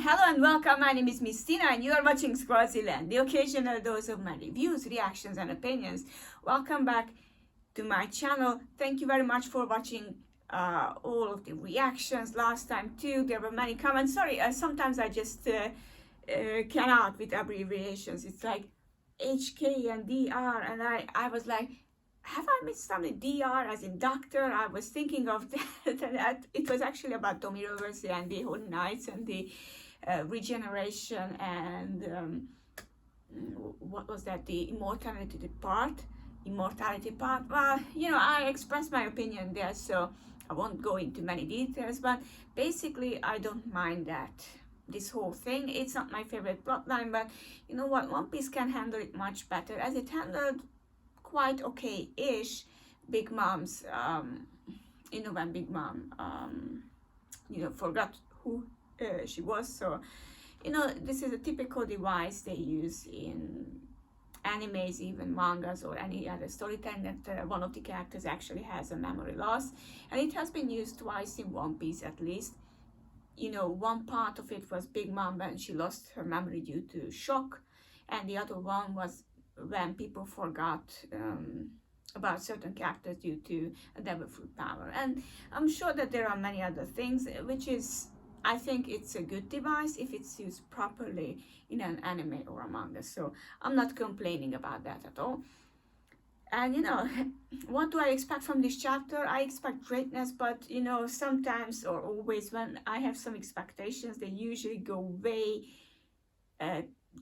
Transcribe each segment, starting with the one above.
hello and welcome. My name is Miss Tina and you are watching Swaziland, the occasional dose of my reviews, reactions and opinions. Welcome back to my channel. Thank you very much for watching all of the reactions last time too. There were many comments. Sorry, sometimes I just cannot with abbreviations. It's like HK and DR and I was like, have I missed something? DR as in doctor. I was thinking of that. It was actually about Domi Reversi and the Holy Knights and the regeneration and what was that? The immortality part. Well, you know, I expressed my opinion there, so I won't go into many details. But basically, I don't mind that. This whole thing. It's not my favorite plotline, but you know what? One Piece can handle it much better, as it handled quite okay-ish Big Mom's you know, when Big Mom you know, forgot who she was. So you know, this is a typical device they use in animes, even mangas or any other storytelling, that one of the characters actually has a memory loss, and it has been used twice in One Piece at least. You know, one part of it was Big Mom when she lost her memory due to shock, and the other one was when people forgot about certain characters due to a devil fruit power. And I'm sure that there are many other things, which is, I think it's a good device if it's used properly in an anime or a manga. So I'm not complaining about that at all. And you know, what do I expect from this chapter? I expect greatness, but you know, sometimes or always when I have some expectations, they usually go way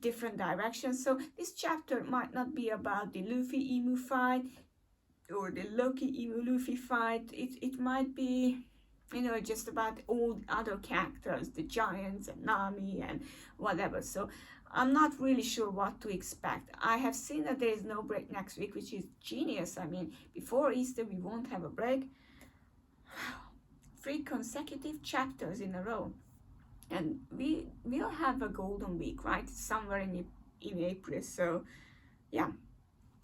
different directions. So this chapter might not be about the Luffy Emu fight or the Loki Emu Luffy fight. It might be, you know, just about all other characters, the giants and Nami and whatever. So I'm not really sure what to expect. I have seen that there is no break next week, which is genius. I mean, before Easter we won't have a break. 3 consecutive chapters in a row. And we'll have a golden week, right? Somewhere in April. So yeah,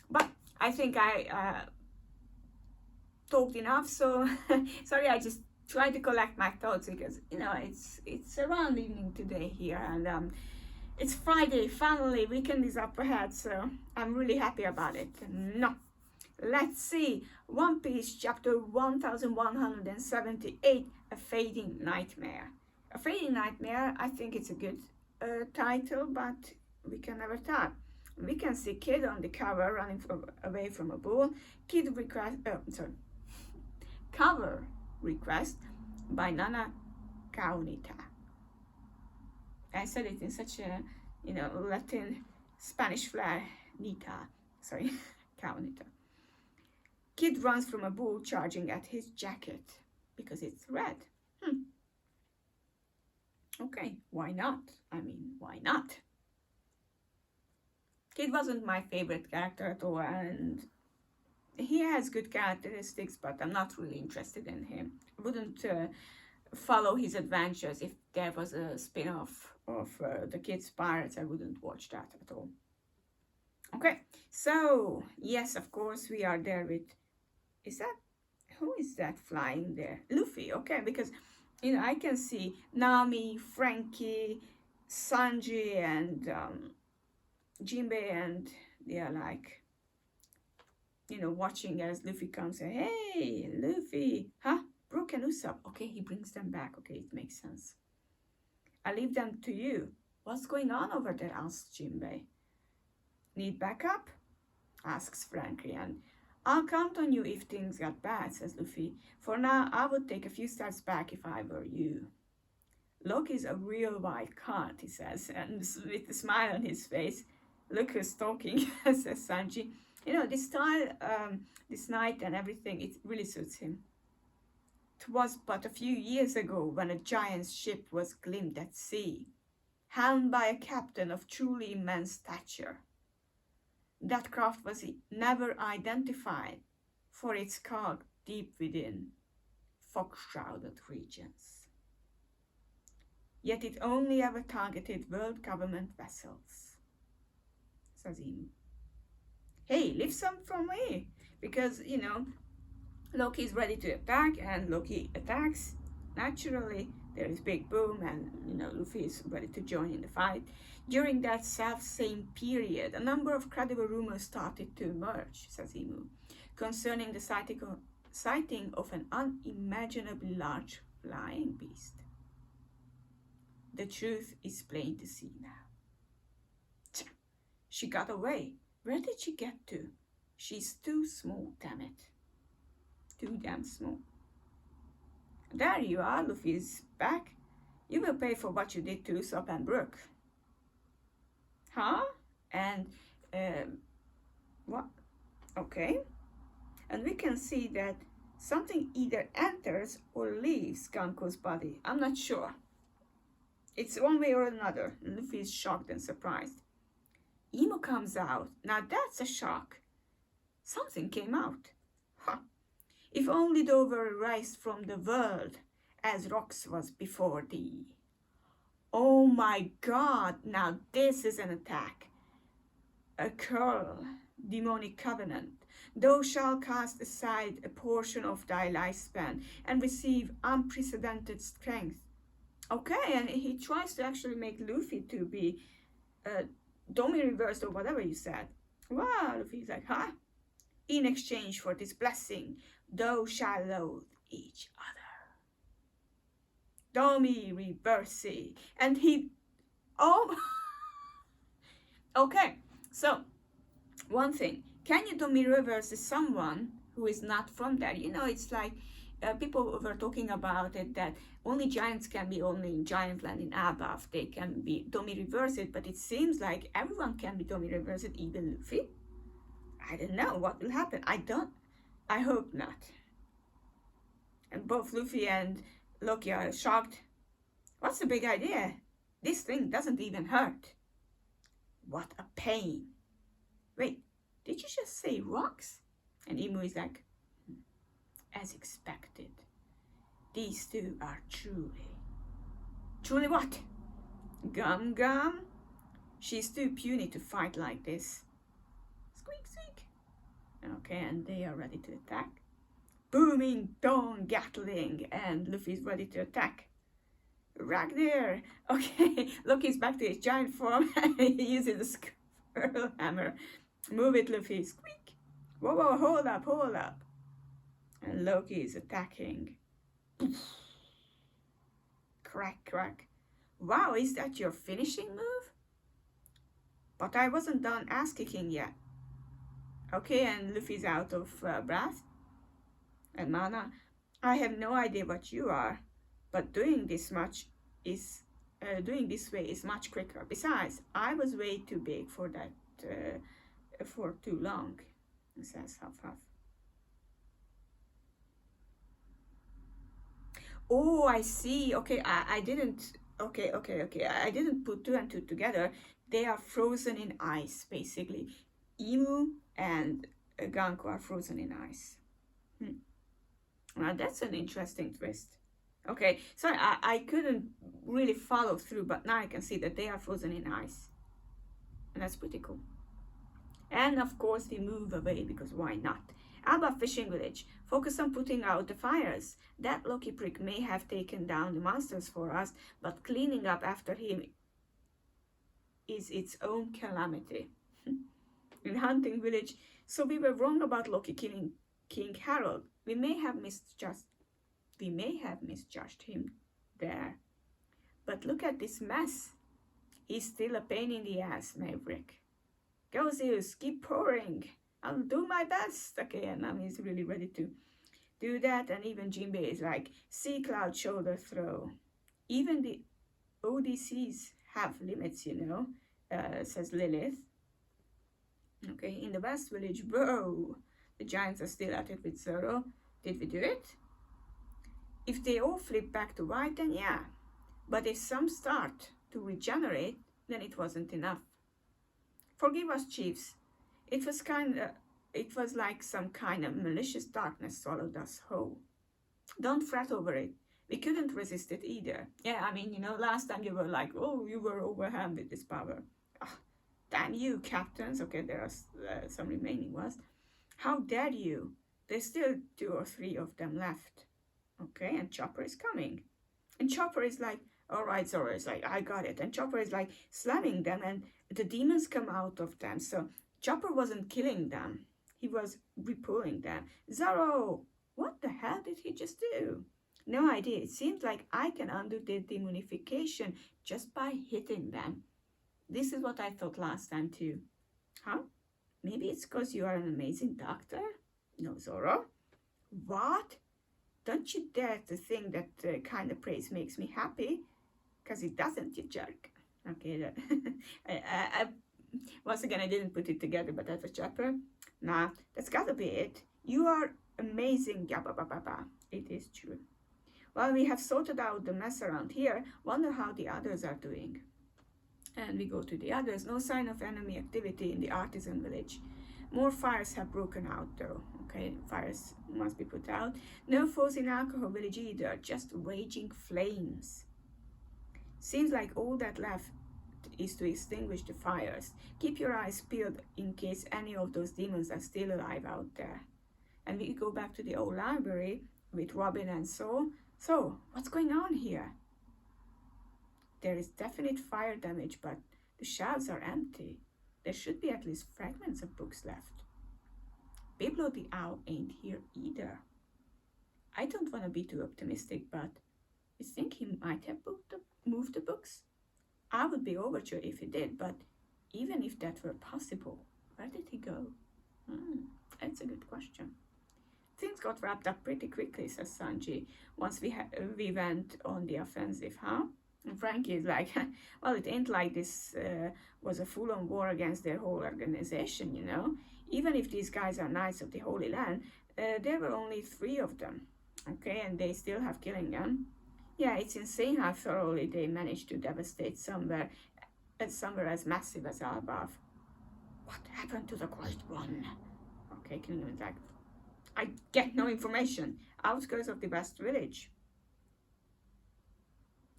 but I think I talked enough. So sorry, I just try to collect my thoughts because you know it's around evening today here, and it's Friday. Finally, weekend is up ahead, so I'm really happy about it. No, let's see. One Piece chapter 1178, A Fading Nightmare. A Fading Nightmare, I think it's a good title, but we can never tell. We can see Kid on the cover running away from a bull. Cover request by Nana Kaunita. I said it in such a, you know, Latin Spanish flair. Nita, sorry, Kaunita. Kid runs from a bull charging at his jacket because it's red. Okay, why not? I mean, why not? Kid wasn't my favorite character at all, and he has good characteristics, but I'm not really interested in him. I wouldn't follow his adventures. If there was a spin-off of the Kid's Pirates, I wouldn't watch that at all. Okay, so yes, of course, we are there with, who is that flying there? Luffy, okay, because you know, I can see Nami, Frankie, Sanji, and Jinbei, and they are like, you know, watching as Luffy comes and, hey, Luffy, huh? Brook and Usopp. Okay, he brings them back. Okay, it makes sense. I leave them to you. What's going on over there? Asks Jinbei. Need backup? Asks Frankie, and I'll count on you if things get bad, says Luffy. For now, I would take a few steps back if I were you. Loki's a real wild card, he says, and with a smile on his face. Look who's talking, says Sanji. You know, this style, this night and everything, it really suits him. 'Twas but a few years ago when a giant's ship was glimpsed at sea, helmed by a captain of truly immense stature. That craft was never identified, for its cog deep within fog-shrouded regions. Yet it only ever targeted world government vessels, says Emu. Hey, leave some from me, because, you know, Loki is ready to attack, and Loki attacks. Naturally, There is big boom, and Luffy is ready to join in the fight. During that self-same period, a number of credible rumors started to emerge, says Imu, concerning the sighting of an unimaginably large flying beast. The truth is plain to see now. She got away. Where did she get to? She's too small, damn it. Too damn small. There you are, Luffy's back. You will pay for what you did to Usopp and Brook. Huh? And, what? Okay. And we can see that something either enters or leaves Ganko's body. I'm not sure. It's one way or another. And Luffy is shocked and surprised. Imu comes out. Now that's a shock. Something came out. Huh. If only thou were erased from the world, as rocks was before thee. Oh my God, now this is an attack. A curl, demonic covenant. Thou shalt cast aside a portion of thy lifespan and receive unprecedented strength. Okay, and he tries to actually make Luffy to be Domi reversed or whatever you said. Wow, Luffy's like, huh? In exchange for this blessing, thou shalt loathe each other. Domi Reversi. And he, oh, okay, so one thing, can you Domi Reversi someone who is not from there? It's like people were talking about it that only giants can be only in Giant Land in Abaf. They can be Domi Reversed, but it seems like everyone can be Domi Reversed, even Luffy. I don't know what will happen. I hope not. And both Luffy and Loki are shocked. What's the big idea? This thing doesn't even hurt. What a pain. Wait, did you just say rocks? And Imu is like, as expected. These two are truly what? Gum? She's too puny to fight like this. Squeak. Okay, and they are ready to attack. Booming dawn Gatling, and Luffy's ready to attack. Ragnar! Okay, Loki's back to his giant form and he uses the squirrel hammer. Move it, Luffy. Squeak! Whoa, hold up. And Loki is attacking. Crack. Wow, is that your finishing move? But I wasn't done ass kicking yet. Okay, and Luffy's out of breath and mana. I have no idea what you are, but doing this way is much quicker. Besides, I was way too big for that for too long. Says Huff. Oh, I see. Okay, I didn't. Okay. I didn't put two and two together. They are frozen in ice, basically. Imu and Ganko are frozen in ice. Now that's an interesting twist. Okay, so I couldn't really follow through, but now I can see that they are frozen in ice. And that's pretty cool. And of course they move away, because why not? Alba Fishing Village. Focus on putting out the fires. That Loki prick may have taken down the monsters for us, but cleaning up after him is its own calamity. In Hunting Village, so we were wrong about Loki killing King Harold. We may have misjudged him there. But look at this mess. He's still a pain in the ass, Maverick. Go Zeus, keep pouring. I'll do my best. Okay, and now he's really ready to do that. And even Jinbei is like, Sea Cloud shoulder throw. Even the ODCs have limits, says Lilith. Okay, in the West Village, whoa, the giants are still at it with Zoro. Did we do it? If they all flip back to white, then yeah. But if some start to regenerate, then it wasn't enough. Forgive us, chiefs. It was like some kind of malicious darkness swallowed us whole. Don't fret over it. We couldn't resist it either. Yeah, I mean, last time you were like, oh, you were overwhelmed with this power. Oh, damn you, captains. Okay, there are some remaining ones. How dare you? There's still 2 or 3 of them left. Okay, and Chopper is coming. And Chopper is like, all right, Zoro is like, I got it. And Chopper is like slamming them, and the demons come out of them. So Chopper wasn't killing them, he was repulling them. Zoro, what the hell did he just do? No idea. It seems like I can undo the demonification just by hitting them. This is what I thought last time too. Huh? Maybe it's because you are an amazing doctor? No, Zoro. What? Don't you dare to think that kind of praise makes me happy, because it doesn't, you jerk. Okay, once again, I didn't put it together, but that's a chopper. Nah, that's gotta be it. You are amazing, yabba ba ba ba. It is true. Well, we have sorted out the mess around here. Wonder how the others are doing. And we go to the others. No sign of enemy activity in the artisan village. More fires have broken out though. Okay, fires must be put out. No foes in Alcohol Village either, just raging flames. Seems like all that left is to extinguish the fires. Keep your eyes peeled in case any of those demons are still alive out there. And we go back to the old library with Robin and Saul. So, what's going on here? There is definite fire damage, but the shelves are empty. There should be at least fragments of books left. Biblo the Owl ain't here either. I don't want to be too optimistic, but you think he might have moved the books? I would be overjoyed if he did, but even if that were possible, where did he go? That's a good question. Things got wrapped up pretty quickly, says Sanji, once we went on the offensive, huh? And Frankie is like, well, it ain't like this was a full-on war against their whole organization, you know? Even if these guys are Knights of the Holy Land, there were only 3 of them, okay? And they still have Killingham. Yeah, it's insane how thoroughly they managed to devastate somewhere as massive as Albath. What happened to the Christ One? Okay, Killingham is like, I get no information. Outskirts of the West Village.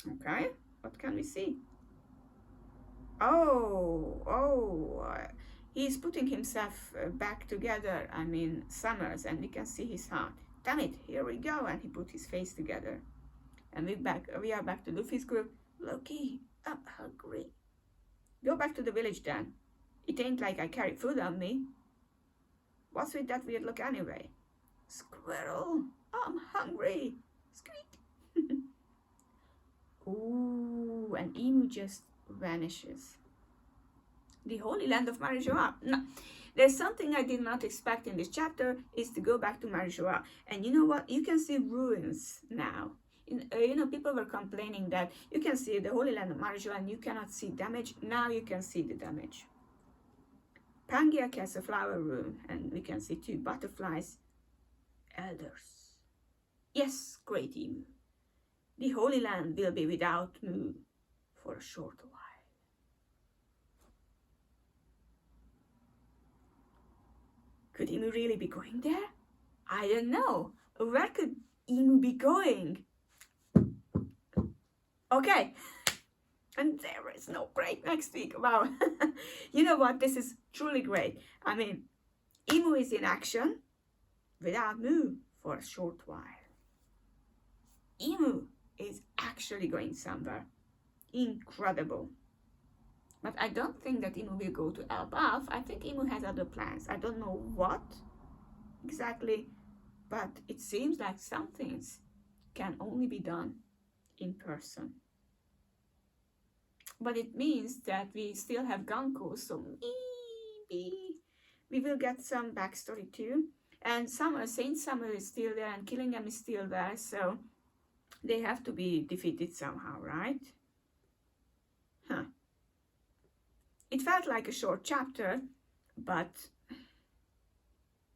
Okay, what can we see? He's putting himself back together. I mean, Summers, and we can see his heart. Damn it, here we go. And he put his face together. And we are back to Luffy's group. Loki, I'm hungry. Go back to the village then. It ain't like I carry food on me. What's with that weird look anyway? Squirrel, I'm hungry. Squeak. Ooh, and Emu just vanishes. The Holy Land of Marijoa. No, there's something I did not expect in this chapter, is to go back to Marijoa. And you know what? You can see ruins now. People were complaining that you can see the Holy Land of Marijoa and you cannot see damage. Now you can see the damage. Pangaea has a flower room, and we can see 2 butterflies. Elders. Yes, great Emu. The Holy Land will be without Mu for a short while. Could Emu really be going there? I don't know. Where could Emu be going? Okay. And there is no break next week. Wow. You know what? This is truly great. I mean, Emu is in action without Mu for a short while. Emu is actually going somewhere. Incredible. But I don't think that Emu will go to Elbaf. I think Emu has other plans. I don't know what exactly, but it seems like some things can only be done in person. But it means that we still have Ganko, so maybe we will get some backstory too. And Saint Summer is still there, and Killingham is still there, so they have to be defeated somehow, right? Huh. It felt like a short chapter, but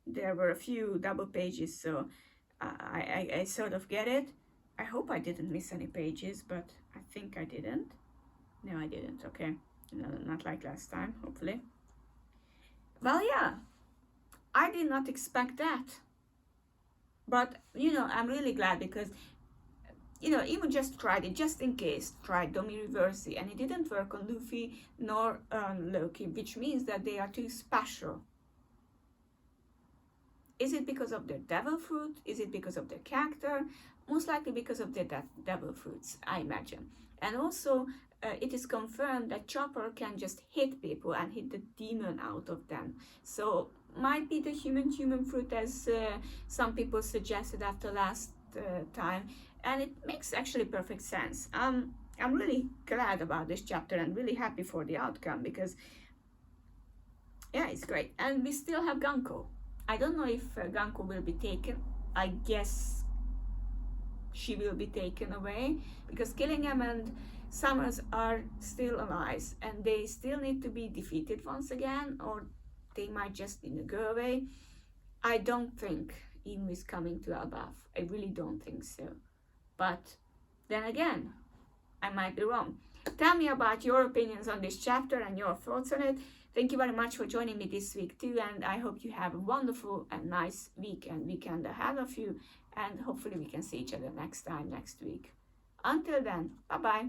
there were a few double pages, so I sort of get it. I hope I didn't miss any pages, but I think I didn't. No, I didn't. Okay. No, not like last time, hopefully. Well, yeah. I did not expect that. But, I'm really glad because, Emu just tried it, just in case, tried Domi Reversi, and it didn't work on Luffy nor on Loki, which means that they are too special. Is it because of their devil fruit? Is it because of their character? most likely because of the devil fruits, I imagine. And also, it is confirmed that Chopper can just hit people and hit the demon out of them. So might be the human fruit, as some people suggested after last time, and it makes actually perfect sense. I'm really glad about this chapter and really happy for the outcome, because yeah, it's great. And we still have Ganko. I don't know if Ganko will be taken. I guess she will be taken away, because Killingham and Summers are still alive and they still need to be defeated once again, or they might just go away. I don't think Emu is coming to Elbaf. I really don't think so. But then again, I might be wrong. Tell me about your opinions on this chapter and your thoughts on it. Thank you very much for joining me this week too, and I hope you have a wonderful and nice weekend ahead of you, and hopefully we can see each other next week. Until then, bye bye.